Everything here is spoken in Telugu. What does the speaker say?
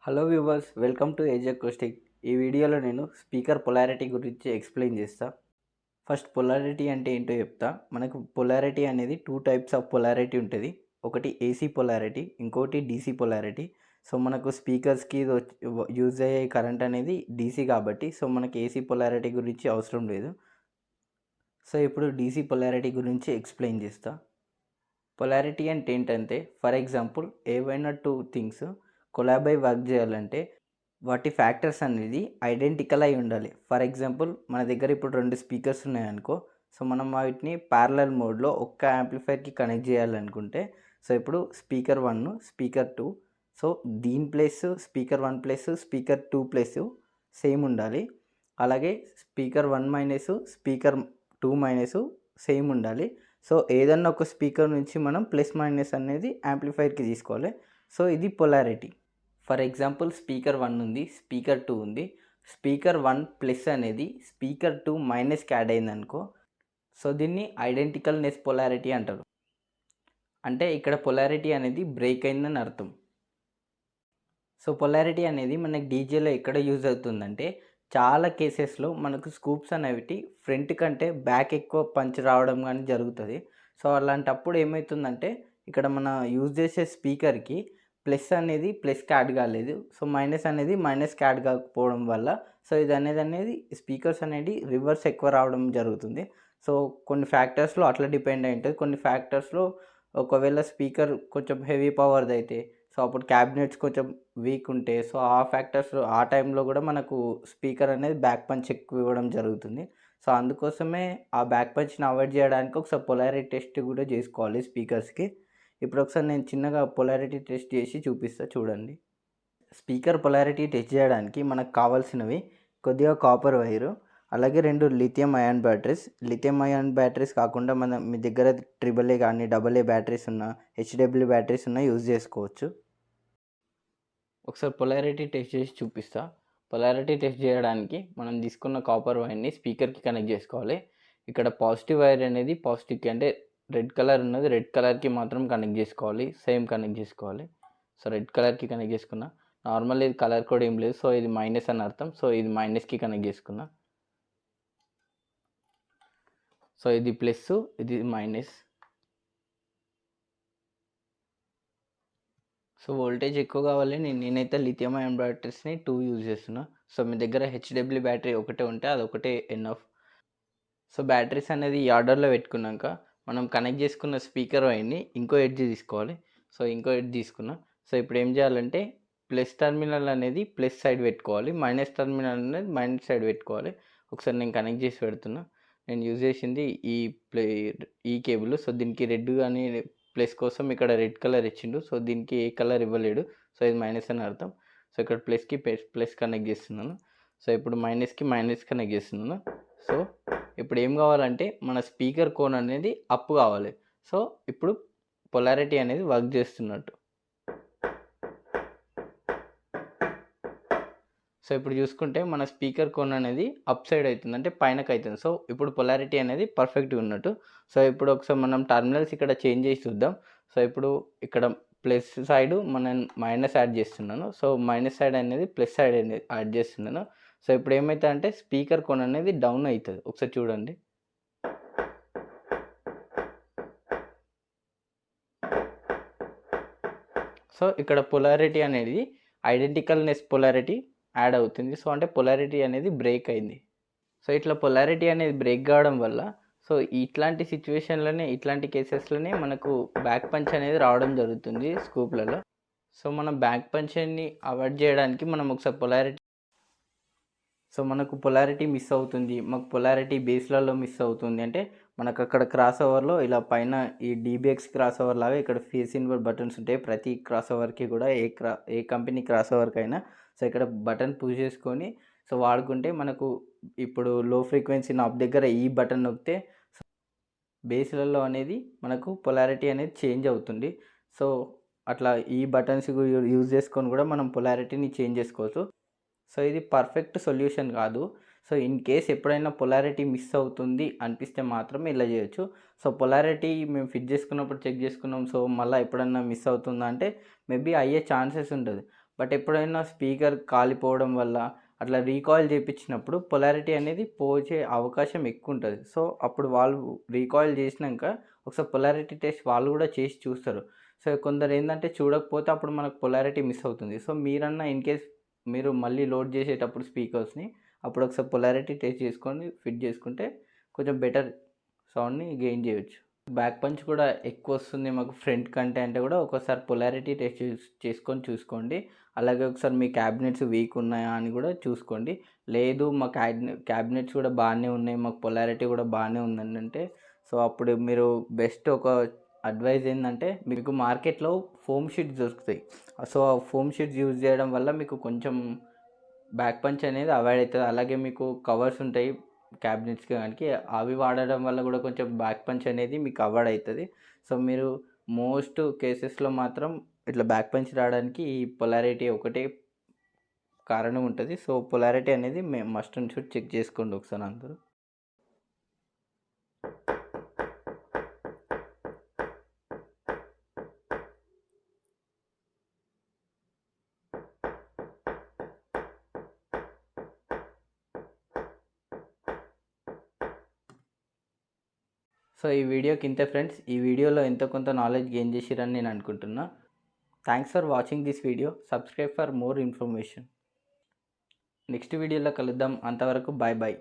Hello viewers, welcome to age acoustic. ఈ వీడియోలో నేను స్పీకర్ పొలారిటీ గురించి ఎక్స్ప్లెయిన్ చేస్తా. ఫస్ట్ పొలారిటీ అంటే ఏంటో చెప్తా. మనకు పొలారిటీ అనేది 2 టైప్స్ ఆఫ్ పొలారిటీ ఉంటుంది. ఒకటి ఏసీ పొలారిటీ, ఇంకోటి డీసీ పొలారిటీ. సో మనకు స్పీకర్స్కి యూజ్ అయ్యే కరెంట్ అనేది డీసీ కాబట్టి సో మనకి ఏసీ పొలారిటీ గురించి అవసరం లేదు. సో ఇప్పుడు డీసీ పొలారిటీ గురించి ఎక్స్ప్లెయిన్ చేస్తా. పొలారిటీ అంటే ఏంటంటే, ఫర్ ఎగ్జాంపుల్ ఏవైనా 2 థింగ్స్ కొలాబ్ అయి వర్క్ చేయాలంటే వాటి ఫ్యాక్టర్స్ అనేది ఐడెంటికల్ అయి ఉండాలి. ఫర్ ఎగ్జాంపుల్ మన దగ్గర ఇప్పుడు 2 స్పీకర్స్ ఉన్నాయనుకో, సో మనం వాటిని ప్యారలల్ మోడ్లో ఒక్క యాంప్లిఫైర్కి కనెక్ట్ చేయాలనుకుంటే, సో ఇప్పుడు స్పీకర్ 1, స్పీకర్ 2, సో దీని place speaker 1 plus speaker 2 plus same ఉండాలి. అలాగే speaker 1 minus speaker 2 minus same ఉండాలి. సో ఏదన్నా ఒక స్పీకర్ నుంచి మనం ప్లస్ మైనస్ అనేది యాంప్లిఫైర్కి తీసుకోవాలి. సో ఇది పొలారిటీ. ఫర్ ఎగ్జాంపుల్ స్పీకర్ 1 ఉంది, స్పీకర్ 2 ఉంది. స్పీకర్ 1 ప్లస్ అనేది స్పీకర్ 2 మైనస్కి యాడ్ అయిందనుకో, సో దీన్ని ఐడెంటికల్నెస్ పొలారిటీ అంటారు. అంటే ఇక్కడ పొలారిటీ అనేది బ్రేక్ అయిందని అర్థం. సో పొలారిటీ అనేది మనకి డీజేలో ఎక్కడ యూజ్ అవుతుందంటే, చాలా కేసెస్లో మనకు స్కూప్స్ అనేవి ఫ్రంట్ కంటే బ్యాక్ ఎక్కువ పంచ్ రావడం కానీ జరుగుతుంది. సో అలాంటప్పుడు ఏమవుతుందంటే, ఇక్కడ మన యూజ్ చేసే స్పీకర్కి ప్లస్ అనేది ప్లస్కి యాడ్ కాలేదు, సో మైనస్ అనేది మైనస్కి యాడ్ కాకపోవడం వల్ల సో ఇది అనేది స్పీకర్స్ అనేది రివర్స్ ఎక్కువ రావడం జరుగుతుంది. సో కొన్ని ఫ్యాక్టర్స్లో అట్లా డిపెండ్ అయి ఉంటుంది. కొన్ని ఫ్యాక్టర్స్లో ఒకవేళ స్పీకర్ కొంచెం హెవీ పవర్ది అయితే, సో అప్పుడు క్యాబినెట్స్ కొంచెం వీక్ ఉంటే, సో ఆ ఫ్యాక్టర్స్ ఆ టైంలో కూడా మనకు స్పీకర్ అనేది బ్యాక్ పంచ్ ఎక్కువ ఇవ్వడం జరుగుతుంది. సో అందుకోసమే ఆ బ్యాక్ పంచ్ని అవాయిడ్ చేయడానికి ఒకసారి పొలారిటీ టెస్ట్ కూడా చేసుకోవాలి స్పీకర్స్కి. ఇప్పుడు ఒకసారి నేను చిన్నగా పొలారిటీ టెస్ట్ చేసి చూపిస్తా, చూడండి. స్పీకర్ పొలారిటీ టెస్ట్ చేయడానికి మనకు కావాల్సినవి కొద్దిగా కాపర్ వైరు, అలాగే 2 lithium ion batteries. Lithium ion batteries కాకుండా మీ దగ్గర AAA కానీ AA బ్యాటరీస్ ఉన్న, HW బ్యాటరీస్ ఉన్న యూజ్ చేసుకోవచ్చు. ఒకసారి పొలారిటీ టెస్ట్ చేసి చూపిస్తా. పొలారిటీ టెస్ట్ చేయడానికి మనం తీసుకున్న కాపర్ వైర్ని స్పీకర్కి కనెక్ట్ చేసుకోవాలి. ఇక్కడ పాజిటివ్ వైర్ అనేది పాజిటివ్కి, అంటే రెడ్ కలర్ ఉన్నది రెడ్ కలర్కి మాత్రం కనెక్ట్ చేసుకోవాలి, సేమ్ కనెక్ట్ చేసుకోవాలి. సో రెడ్ కలర్కి కనెక్ట్ చేసుకున్నా. నార్మల్ ఇది కలర్ కోడ్ ఏం లేదు, సో ఇది మైనస్ అని అర్థం. సో ఇది మైనస్కి కనెక్ట్ చేసుకున్నా. సో ఇది ప్లస్, ఇది మైనస్. సో వోల్టేజ్ ఎక్కువ కావాలి, నేనైతే లిథియం అయాన్ బ్యాటరీస్ని 2 యూజ్ చేస్తున్నా. సో మీ దగ్గర HW బ్యాటరీ ఒకటే ఉంటే అదొకటే ఎనఫ్. సో బ్యాటరీస్ అనేది ఈ ఆర్డర్లో పెట్టుకున్నాక మనం కనెక్ట్ చేసుకున్న స్పీకర్ వైర్ని ఇంకో ఎడ్జ్ తీసుకోవాలి. సో ఇంకో ఎడ్జ్ తీసుకున్నా. సో ఇప్పుడు ఏం చేయాలంటే, ప్లస్ టర్మినల్ అనేది ప్లస్ సైడ్ పెట్టుకోవాలి, మైనస్ టర్మినల్ అనేది మైనస్ సైడ్ పెట్టుకోవాలి. ఒకసారి నేను కనెక్ట్ చేసి పెడుతున్నా. నేను యూజ్ చేసింది ఈ కేబుల్. సో దీనికి రెడ్ కానీ ప్లస్ కోసం ఇక్కడ రెడ్ కలర్ ఇచ్చిండు, సో దీనికి ఏ కలర్ ఇవ్వలేడు, సో ఇది మైనస్ అని అర్థం. సో ఇక్కడ ప్లస్కి ప్లస్ కనెక్ట్ చేస్తున్నాను. సో ఇప్పుడు మైనస్కి మైనస్ కనెక్ట్ చేస్తున్నాను. సో ఇప్పుడు ఏం కావాలంటే మన స్పీకర్ కోన్ అనేది అప్ కావాలి. సో ఇప్పుడు పొలారిటీ అనేది వర్క్ చేస్తున్నట్టు. సో ఇప్పుడు చూసుకుంటే మన స్పీకర్ కోన్ అనేది అప్ సైడ్ అవుతుంది, అంటే పైనకి అవుతుంది. సో ఇప్పుడు పొలారిటీ అనేది పర్ఫెక్ట్గా ఉన్నట్టు. సో ఇప్పుడు ఒకసారి మనం టర్మినల్స్ ఇక్కడ చేంజ్ చేసి చూద్దాం. సో ఇప్పుడు ఇక్కడ ప్లస్ సైడ్ మనం మైనస్ యాడ్ చేస్తున్నాను, సో మైనస్ సైడ్ అనేది ప్లస్ సైడ్ అనేది యాడ్ చేస్తున్నాను. సో ఇప్పుడు ఏమవుతుంది అంటే స్పీకర్ కోన్ అనేది డౌన్ అవుతుంది. ఒకసారి చూడండి. సో ఇక్కడ పొలారిటీ అనేది ఐడెంటికల్నెస్ పొలారిటీ యాడ్ అవుతుంది. సో అంటే పొలారిటీ అనేది బ్రేక్ అయింది. సో ఇట్లా పొలారిటీ అనేది బ్రేక్ కావడం వల్ల సో ఇట్లాంటి సిచ్యువేషన్లోనే, ఇట్లాంటి కేసెస్లోనే మనకు బ్యాక్ పంచ్ అనేది రావడం జరుగుతుంది స్కూప్లలో. సో మనం బ్యాక్ పంచ్ని అవాయిడ్ చేయడానికి మనం ఒకసారి మనకు పొలారిటీ మిస్ అవుతుంది, మాకు పొలారిటీ బేస్లలో మిస్ అవుతుంది అంటే మనకు అక్కడ క్రాస్ ఓవర్లో ఇలా పైన ఈ DBX క్రాస్ ఓవర్ లాగా ఇక్కడ ఫేస్ ఇన్వర్ట్ బటన్స్ ఉంటాయి. ప్రతి క్రాస్ ఓవర్కి కూడా ఏ కంపెనీ క్రాస్ ఓవర్కి అయినా సో ఇక్కడ బటన్ పుష్ చేసుకొని సో వాడుకుంటే మనకు ఇప్పుడు లో ఫ్రీక్వెన్సీ నాబ్ దగ్గర ఈ బటన్ నొక్కితే బేస్లలో అనేది మనకు పొలారిటీ అనేది చేంజ్ అవుతుంది. సో అట్లా ఈ బటన్స్ యూజ్ చేసుకొని కూడా మనం పొలారిటీని చేంజ్ చేసుకోవచ్చు. సో ఇది పర్ఫెక్ట్ సొల్యూషన్ కాదు. సో ఇన్ కేస్ ఎప్పుడైనా పొలారిటీ మిస్ అవుతుంది అనిపిస్తే మాత్రమే ఇలా చేయొచ్చు. సో పొలారిటీ మేము ఫిట్ చేసుకున్నప్పుడు చెక్ చేసుకున్నాం, సో మళ్ళీ ఎప్పుడన్నా మిస్ అవుతుందా అంటే మేబీ అయ్యే ఛాన్సెస్ ఉంటుంది. బట్ ఎప్పుడైనా స్పీకర్ కాలిపోవడం వల్ల అట్లా రీకాయిల్ చేపించినప్పుడు పొలారిటీ అనేది పోచే అవకాశం ఎక్కువ ఉంటుంది. సో, అప్పుడు వాళ్ళు రీకాయిల్ చేసినాక ఒకసారి పొలారిటీ టెస్ట్ వాళ్ళు కూడా చేసి చూస్తారు. సో, కొందరు ఏంటంటే చూడకపోతే అప్పుడు మనకు పొలారిటీ మిస్ అవుతుంది. సో, మీరన్నా ఇన్ కేస్ మీరు మళ్ళీ లోడ్ చేసేటప్పుడు స్పీకర్స్‌ని అప్పుడు ఒకసారి పొలారిటీ టెస్ట్ చేసుకొని ఫిట్ చేసుకుంటే కొంచెం బెటర్ సౌండ్‌ని గెయిన్ చేయొచ్చు. బ్యాక్ పంచ్ కూడా ఎక్కువొస్తుంది మాకు ఫ్రంట్ కంటే అంటే కూడా ఒక్కోసారి పొలారిటీ టెస్ట్ చేసుకొని చూసుకోండి. అలాగే ఒకసారి మీ క్యాబినెట్స్ వీక్ ఉన్నాయా అని కూడా చూసుకోండి. లేదు మా క్యాబినెట్స్ కూడా బాగానే ఉన్నాయి, మాకు పొలారిటీ కూడా బాగానే ఉందంటే సో, అప్పుడు మీరు బెస్ట్ ఒక అడ్వైజ్ ఏందంటే మీకు మార్కెట్‌లో ఫోమ్ షీట్స్ దొరుకుతాయి. సో, ఆ ఫోమ్ షీట్స్ యూజ్ చేయడం వల్ల మీకు కొంచెం బ్యాక్ పంచ్ అనేది అవాయిడ్ అవుతది. అలాగే మీకు కవర్స్ ఉంటాయి క్యాబినెట్స్‌కి దానికి అవి వాడడం వల్ల కూడా కొంచెం బ్యాక్ పంచ్ అనేది మీకు అవాయిడ్ అవుతది. సో, మీరు మోస్ట్ కేసెస్‌లో మాత్రం ఇట్లా బ్యాక్ పంచ్ రావడానికి ఈ పొలారిటీ ఒకటే కారణం ఉంటది. సో, పొలారిటీ అనేది మస్ట్ అండ్ షుడ్ చెక్ చేసుకోండి ఒకసారి అందరూ. సో, ఈ వీడియోకి ఇంతే ఫ్రెండ్స్. ఈ వీడియోలో ఎంతో కొంత నాలెడ్జ్ గెయిన్ చేసిరని నేను అనుకుంటున్నా. Thanks for watching this video. Subscribe for more information. Next వీడియోలో కలుద్దాం. అంతవరకు బాయ్ బాయ్.